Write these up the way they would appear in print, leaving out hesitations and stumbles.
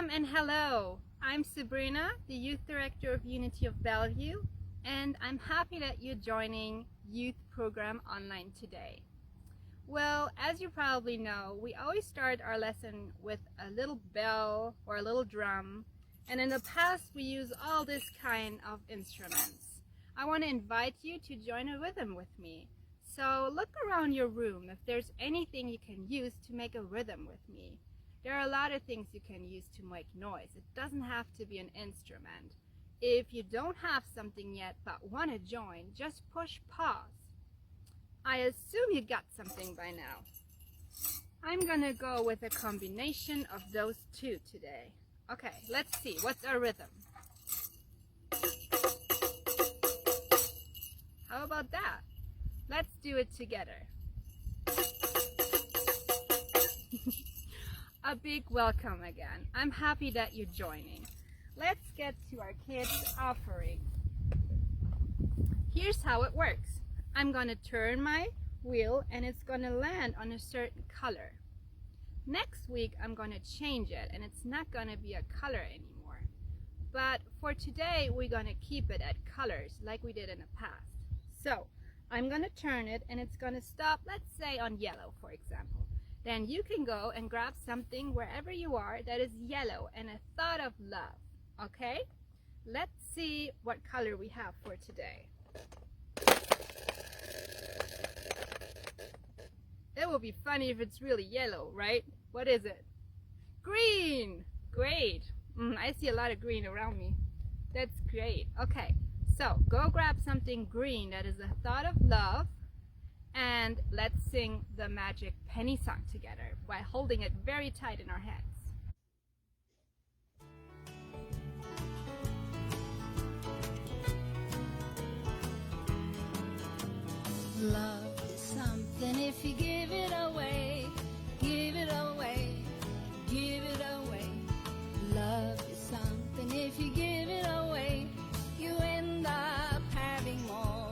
Welcome and hello. I'm Sabrina, the Youth Director of Unity of Bellevue, and I'm happy that you're joining Youth Program Online today. Well, as you probably know, we always start our lesson with a little bell or a little drum, and in the past we use all this kind of instruments. I want to invite you to join a rhythm with me. So look around your room if there's anything you can use to make a rhythm with me. There are a lot of things you can use to make noise. It doesn't have to be an instrument. If you don't have something yet but want to join, just push pause. I assume you got something by now. I'm gonna go with a combination of those two today. Okay, let's see. What's our rhythm? How about that? Let's do it together. A big welcome again. I'm happy that you're joining. Let's get to our kids' offering. Here's how it works. I'm gonna turn my wheel and it's gonna land on a certain color. Next week I'm gonna change it and it's not gonna be a color anymore. But for today we're gonna keep it at colors like we did in the past. So I'm gonna turn it and it's gonna stop, let's say on yellow, for example. Then you can go and grab something wherever you are that is yellow and a thought of love, okay? Let's see what color we have for today. It will be funny if it's really yellow, right? What is it? Green! Great! I see a lot of green around me. That's great. Okay, so go grab something green that is a thought of love. And let's sing the magic penny song together by holding it very tight in our hands. Love is something if you give it away, give it away, give it away. Love is something if you give it away, you end up having more.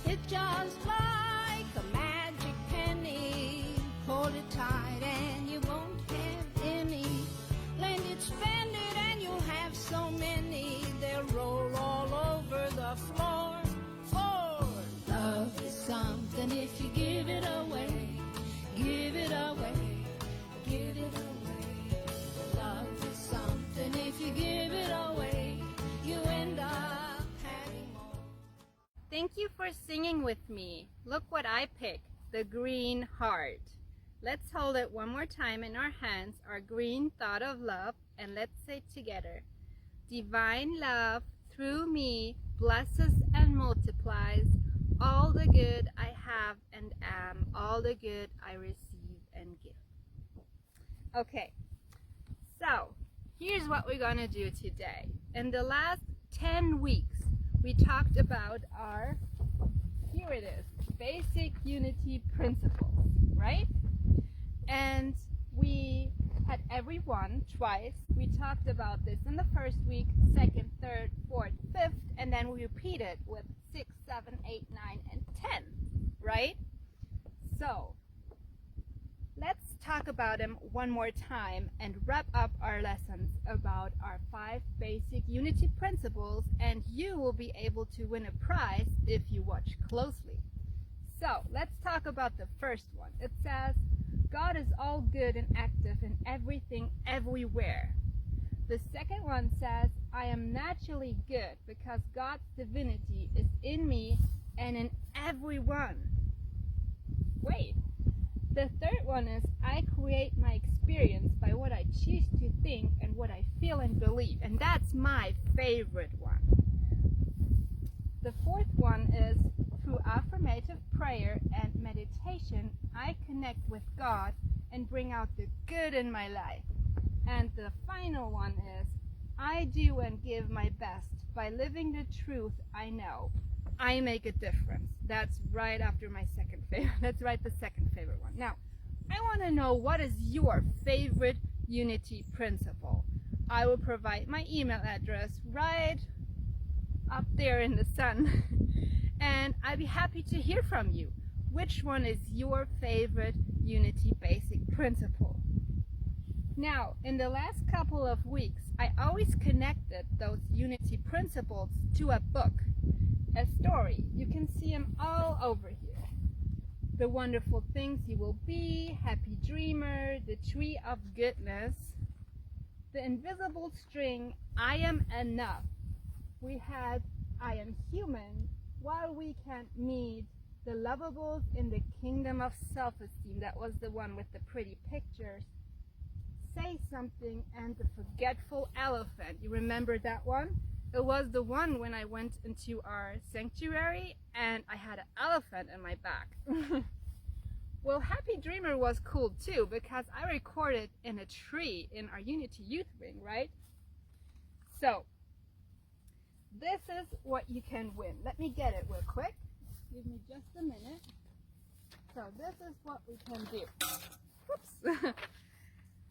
It's just like a magic penny. Hold it tight and you won't have any. Lend it, spend it, and you'll have so many. They'll roll all over the floor. For love is something if you give it away. Give it away. Give it away. Love is something if you give it away. You end up having more. Thank you for singing with me. Look what I picked, the green heart. Let's hold it one more time in our hands, our green thought of love, and let's say together. Divine love through me blesses and multiplies all the good I have and am, all the good I receive and give. Okay, so here's what we're gonna do today. In the last 10 weeks, we talked about our, here it is, basic unity principles, right? And we had everyone twice. We talked about this in the first week, second, third, fourth, fifth, and then we repeated with 6, 7, 8, 9, and 10, right? So let's talk about them one more time and wrap up our lessons about our 5 basic unity principles, and you will be able to win a prize if you watch closely. So let's talk about the first one. It says, God is all good and active in everything, everywhere. The second one says, I am naturally good because God's divinity is in me and in everyone. Wait. The third one is, I create my experience by what I choose to think and what I feel and believe. And that's my favorite one. The fourth one is, through affirmative prayer and meditation, I connect with God and bring out the good in my life. And the final one is, I do and give my best by living the truth I know. I make a difference. That's right after my second favorite. That's right, the second favorite one. Now, I want to know, what is your favorite unity principle? I will provide my email address right up there in the sun. And I'd be happy to hear from you. Which one is your favorite unity basic principle? Now, in the last couple of weeks, I always connected those Unity principles to a book, a story. You can see them all over here. The Wonderful Things You Will Be, Happy Dreamer, The Tree of Goodness, The Invisible String, I Am Enough. We had I Am Human, While We Can't Meet, The Lovables in the Kingdom of Self-Esteem. That was the one with the pretty pictures. Say Something, and The Forgetful Elephant. You remember that one? It was the one when I went into our sanctuary and I had an elephant in my back. Well, Happy Dreamer was cool too because I recorded in a tree in our Unity Youth Wing, right? So, this is what you can win. Let me get it real quick. Give me just a minute. So this is what we can do. Whoops.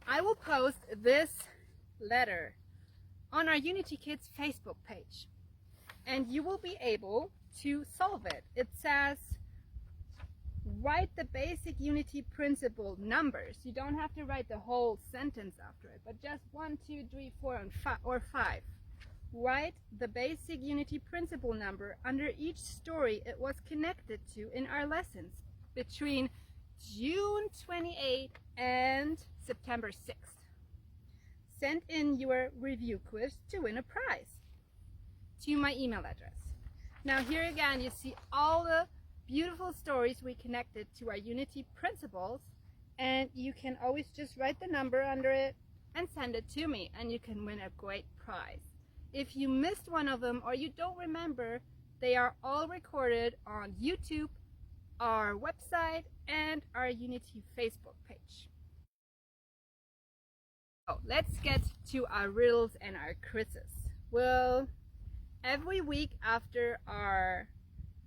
I will post this letter on our Unity Kids Facebook page, and you will be able to solve it. It says, write the basic Unity principle numbers. You don't have to write the whole sentence after it, but just 1, 2, 3, 4, and 5, or 5. Write the basic Unity principle number under each story it was connected to in our lessons between June 28 and September 6th. Send in your review quiz to win a prize to my email address. Now here again you see all the beautiful stories we connected to our Unity principles, and you can always just write the number under it and send it to me, and you can win a great prize. If you missed one of them or you don't remember, they are all recorded on YouTube, our website, and our Unity Facebook page. So let's get to our riddles and our quizzes. Well, every week after our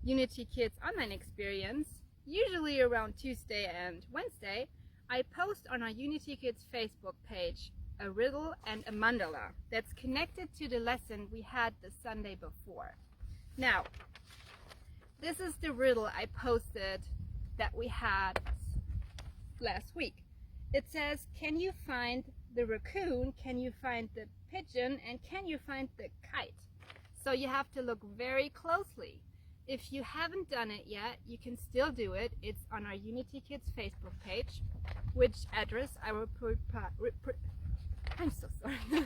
Unity Kids online experience, usually around Tuesday and Wednesday, I post on our Unity Kids Facebook page a riddle and a mandala that's connected to the lesson we had the Sunday before. Now, this is the riddle I posted that we had last week. It says, can you find the raccoon, can you find the pigeon, and can you find the kite? So you have to look very closely. If you haven't done it yet, you can still do it. It's on our Unity Kids Facebook page, which address I will I'm so sorry.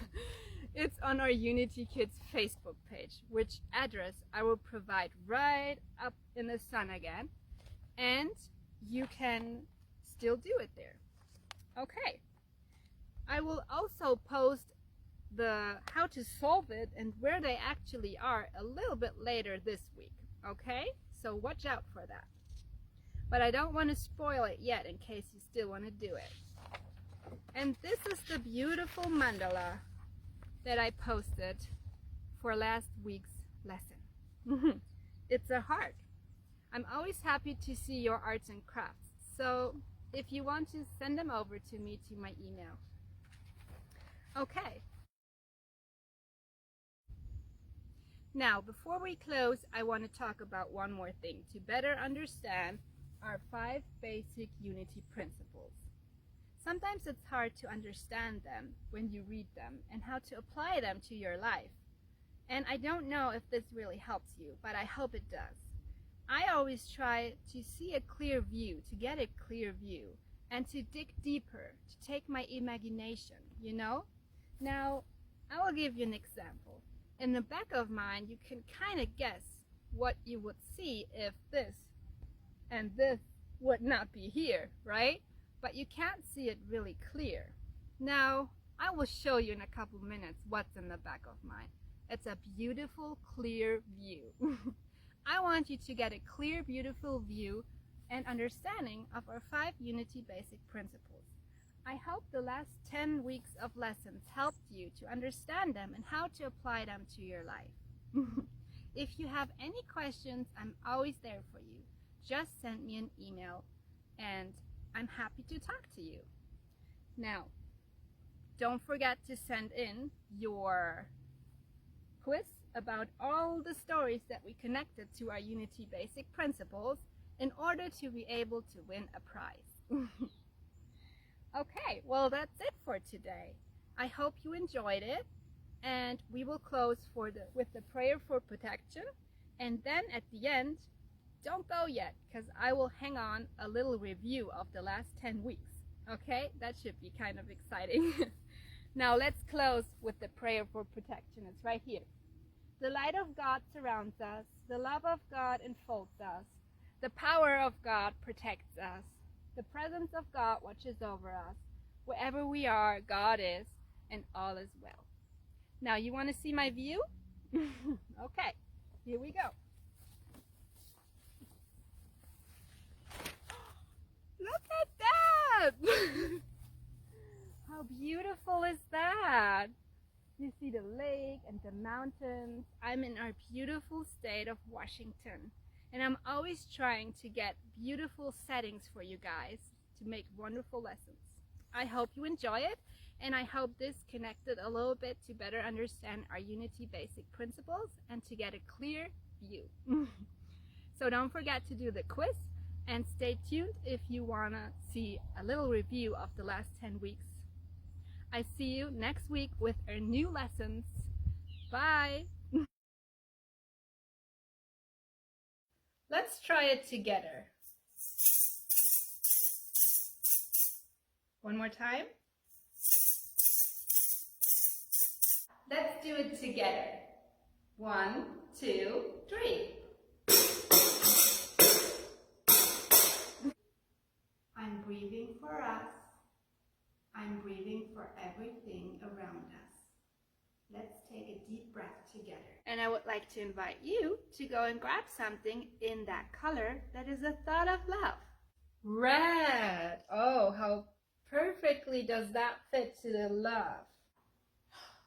It's on our Unity Kids Facebook page, which address I will provide right up in the sun again, and you can still do it there. Okay. I will also post the how to solve it and where they actually are a little bit later this week. Okay? So watch out for that. But I don't want to spoil it yet in case you still want to do it. And this is the beautiful mandala that I posted for last week's lesson. It's a heart. I'm always happy to see your arts and crafts. So if you want to send them over to me to my email. Okay. Now, before we close, I want to talk about one more thing to better understand our 5 basic Unity principles. Sometimes it's hard to understand them when you read them and how to apply them to your life. And I don't know if this really helps you, but I hope it does. I always try to see a clear view, to get a clear view, and to dig deeper, to take my imagination, you know? Now, I will give you an example. In the back of mind, you can kind of guess what you would see if this and this would not be here, right? But you can't see it really clear. Now, I will show you in a couple minutes what's in the back of mind. It's a beautiful, clear view. I want you to get a clear, beautiful view and understanding of our 5 Unity basic principles. I hope the last 10 weeks of lessons helped you to understand them and how to apply them to your life. If you have any questions, I'm always there for you. Just send me an email and I'm happy to talk to you. Now, don't forget to send in your quiz about all the stories that we connected to our Unity basic principles in order to be able to win a prize. Okay, well, that's it for today. I hope you enjoyed it, and we will close with the prayer for protection. And then at the end, don't go yet, because I will hang on a little review of the last 10 weeks. Okay, that should be kind of exciting. Now let's close with the prayer for protection. It's right here. The light of God surrounds us. The love of God enfolds us. The power of God protects us. The presence of God watches over us. Wherever we are, God is, and all is well. Now, you want to see my view? Okay, here we go. Look at that! How beautiful is that? You see the lake and the mountains. I'm in our beautiful state of Washington, and I'm always trying to get beautiful settings for you guys to make wonderful lessons. I hope you enjoy it, and I hope this connected a little bit to better understand our Unity basic principles and to get a clear view. So don't forget to do the quiz, and stay tuned if you want to see a little review of the last 10 weeks. I see you next week with our new lessons. Bye! Let's try it together. One more time. Let's do it together. 1, 2, 3. I'm breathing for us. I'm breathing for everything around us. Let's take a deep breath together. And I would like to invite you to go and grab something in that color that is a thought of love. Red. Oh, how perfectly does that fit to the love.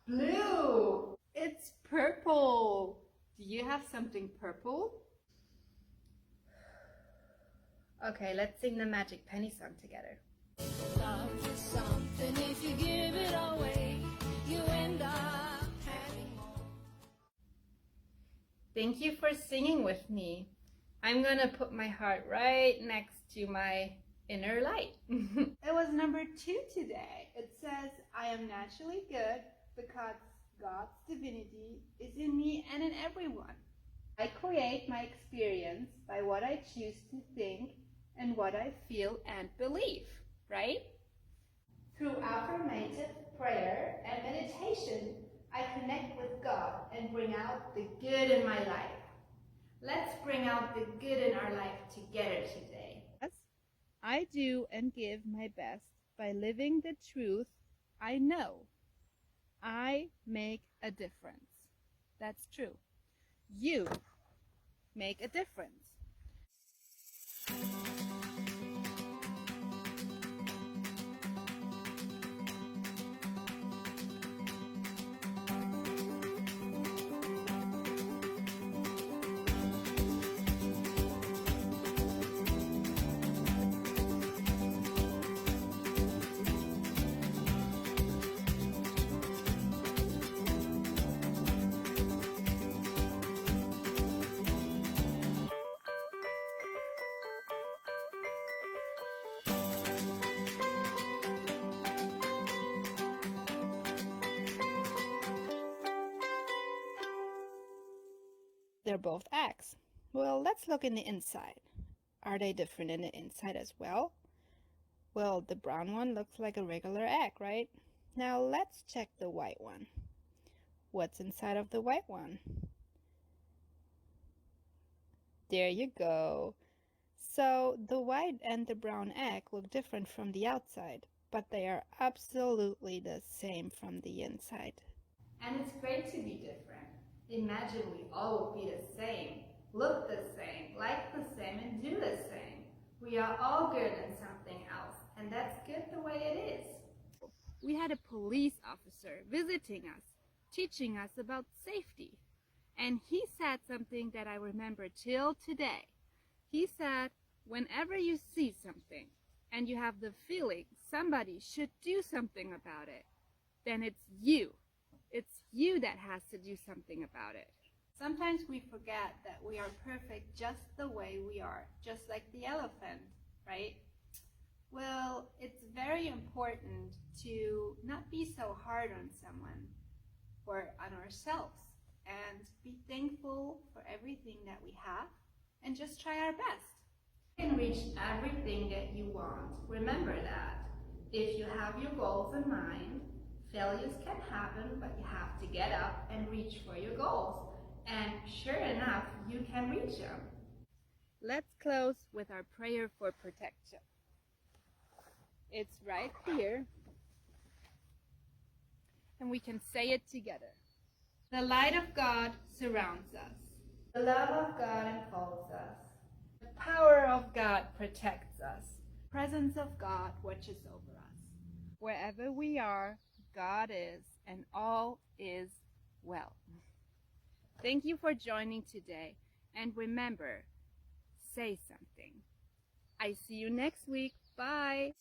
Blue. It's purple. Do you have something purple? Okay, let's sing the Magic Penny song together. Love is something, if you give it away, you end up having more. Thank you for singing with me. I'm gonna put my heart right next to my inner light. It was number 2 today. It says, I am naturally good because God's divinity is in me and in everyone. I create my experience by what I choose to think and what I feel and believe, right? Through affirmative prayer and meditation, I connect with God and bring out the good in my life. Let's bring out the good in our life together today. I do and give my best by living the truth I know. I make a difference. That's true. You make a difference. They're both eggs. Well, let's look in the inside. Are they different in the inside as well? Well, the brown one looks like a regular egg, right? Now let's check the white one. What's inside of the white one? There you go. So the white and the brown egg look different from the outside, but they are absolutely the same from the inside. And it's great to be different. Imagine we all would be the same, look the same, like the same, and do the same. We are all good in something else, and that's good the way it is. We had a police officer visiting us, teaching us about safety. And he said something that I remember till today. He said, whenever you see something and you have the feeling somebody should do something about it, then it's you. It's you that has to do something about it. Sometimes we forget that we are perfect just the way we are, just like the elephant, right? Well, it's very important to not be so hard on someone or on ourselves, and be thankful for everything that we have and just try our best. You can reach everything that you want. Remember that. If you have your goals in mind, failures can happen, but you have to get up and reach for your goals. And sure enough, you can reach them. Let's close with our prayer for protection. It's right here, and we can say it together. The light of God surrounds us. The love of God enfolds us. The power of God protects us. The presence of God watches over us. Wherever we are, God is, and all is well. Thank you for joining today, and remember, say something. I see you next week. Bye.